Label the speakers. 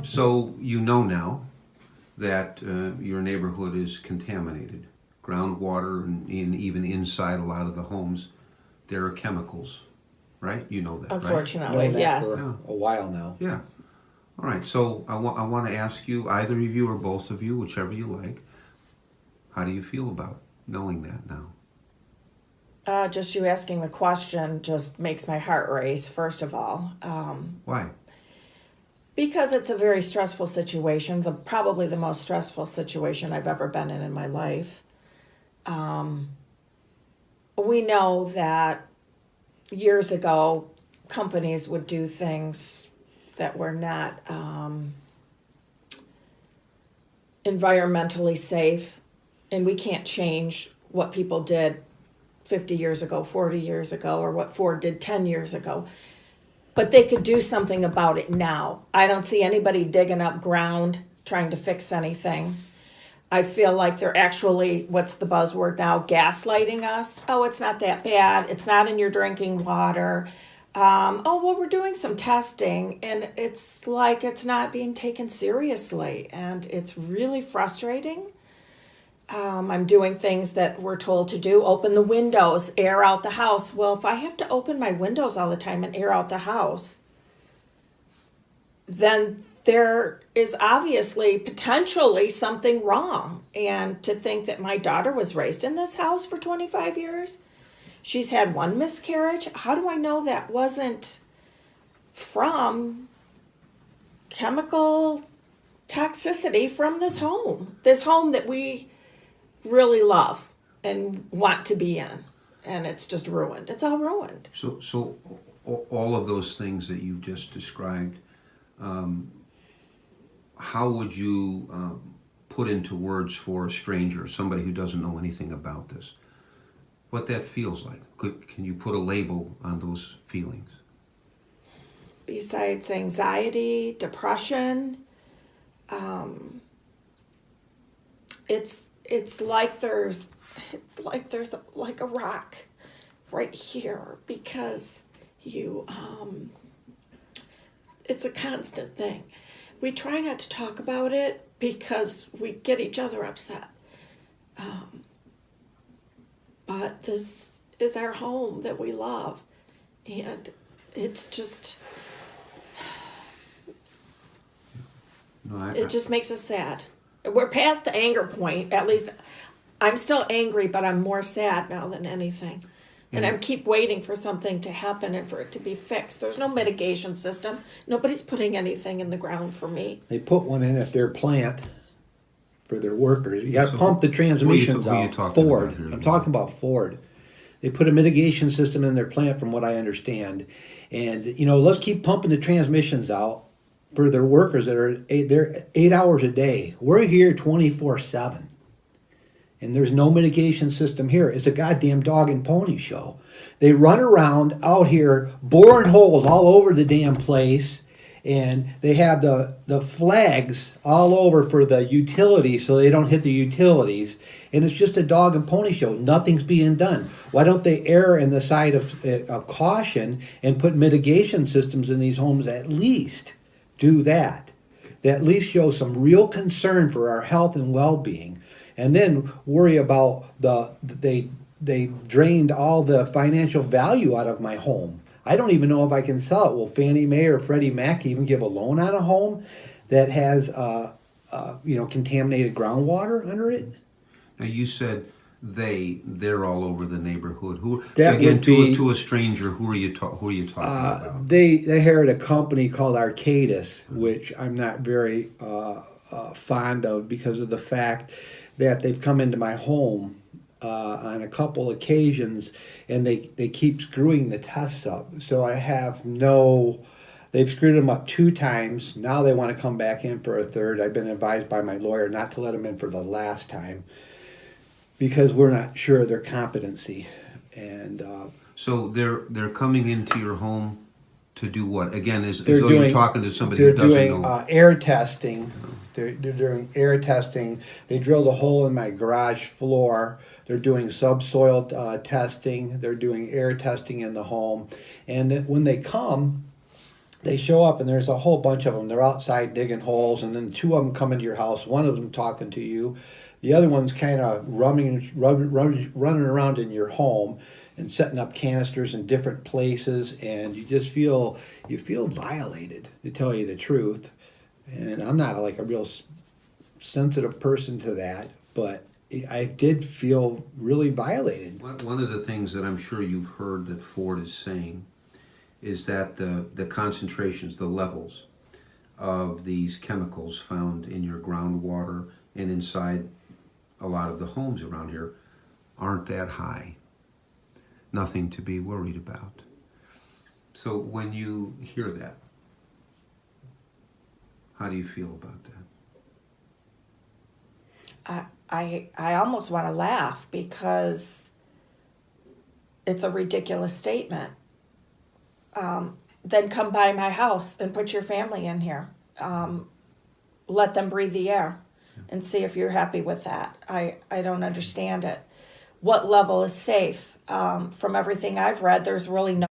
Speaker 1: So you know now that your neighborhood is contaminated. Groundwater and even inside a lot of the homes, there are chemicals, right? You know that, right?
Speaker 2: Unfortunately,
Speaker 3: Known that
Speaker 2: yes.
Speaker 3: for a while now.
Speaker 1: Yeah. All right. So I want to ask you, either of you or both of you, whichever you like, how do you feel about knowing that now?
Speaker 2: Just you asking the question just makes my heart race, first of all.
Speaker 1: Why?
Speaker 2: Because it's a very stressful situation, probably the most stressful situation I've ever been in my life. We know that years ago, companies would do things that were not environmentally safe, and we can't change what people did 50 years ago, 40 years ago, or what Ford did 10 years ago. But they could do something about it now. I don't see anybody digging up ground trying to fix anything. I feel like they're actually, what's the buzzword now, gaslighting us. Oh, it's not that bad. It's not in your drinking water. Oh, well, we're doing some testing, and it's like it's not being taken seriously, and it's really frustrating. I'm doing things that we're told to do. Open the windows, air out the house. Well, if I have to open my windows all the time and air out the house, then there is obviously potentially something wrong. And to think that my daughter was raised in this house for 25 years, she's had one miscarriage. How do I know that wasn't from chemical toxicity from this home that we really love and want to be in, and it's just ruined. It's all ruined.
Speaker 1: So all of those things that you just described, how would you put into words for a stranger, somebody who doesn't know anything about this, what that feels like? Can you put a label on those feelings?
Speaker 2: Besides anxiety, depression, it's like there's like a rock right here, because you it's a constant thing. We try not to talk about it because we get each other upset. But this is our home that we love, and it's just it just makes us sad. We're past the anger point. At least I'm still angry, but I'm more sad now than anything. And I keep waiting for something to happen and for it to be fixed. There's no mitigation system. Nobody's putting anything in the ground for me.
Speaker 3: They put one in at their plant for their workers. You got to pump the transmissions out. Ford. I'm talking about Ford. They put a mitigation system in their plant, from what I understand. And, let's keep pumping the transmissions out for their workers that are they're 8 hours a day. We're here 24/7. And there's no mitigation system here. It's a goddamn dog and pony show. They run around out here boring holes all over the damn place, and they have the flags all over for the utilities so they don't hit the utilities. And it's just a dog and pony show. Nothing's being done. Why don't they err in the side of caution and put mitigation systems in these homes? At least do that. That at least show some real concern for our health and well-being. And then worry about they drained all the financial value out of my home. I don't even know if I can sell it. Will Fannie Mae or Freddie Mac even give a loan on a home that has contaminated groundwater under it?
Speaker 1: Now you said they're all over the neighborhood. Who
Speaker 3: that
Speaker 1: again
Speaker 3: would be,
Speaker 1: to a stranger? Who are you talking about?
Speaker 3: They hired a company called Arcadis, which I'm not very fond of because of the fact that they've come into my home on a couple occasions, and they keep screwing the tests up. So I have they've screwed them up 2 times. Now they want to come back in for a third. I've been advised by my lawyer not to let them in for the last time because we're not sure of their competency. And
Speaker 1: so they're coming into your home to do what? Again, as though you're talking to somebody who doesn't know.
Speaker 3: They're doing air testing. They're doing air testing. They drilled a hole in my garage floor. They're doing subsoil testing. They're doing air testing in the home. And then when they come, they show up and there's a whole bunch of them. They're outside digging holes, and then two of them come into your house. One of them talking to you, the other one's kind of running around in your home and setting up canisters in different places, and you just feel violated, to tell you the truth. And I'm not like a real sensitive person to that, but I did feel really violated.
Speaker 1: One of the things that I'm sure you've heard that Ford is saying is that the concentrations, the levels of these chemicals found in your groundwater and inside a lot of the homes around here aren't that high. Nothing to be worried about. So when you hear that, how do you feel about that?
Speaker 2: I almost want to laugh because it's a ridiculous statement. Then come by my house and put your family in here. Let them breathe the air and see if you're happy with that. I don't understand it. What level is safe? From everything I've read, there's really no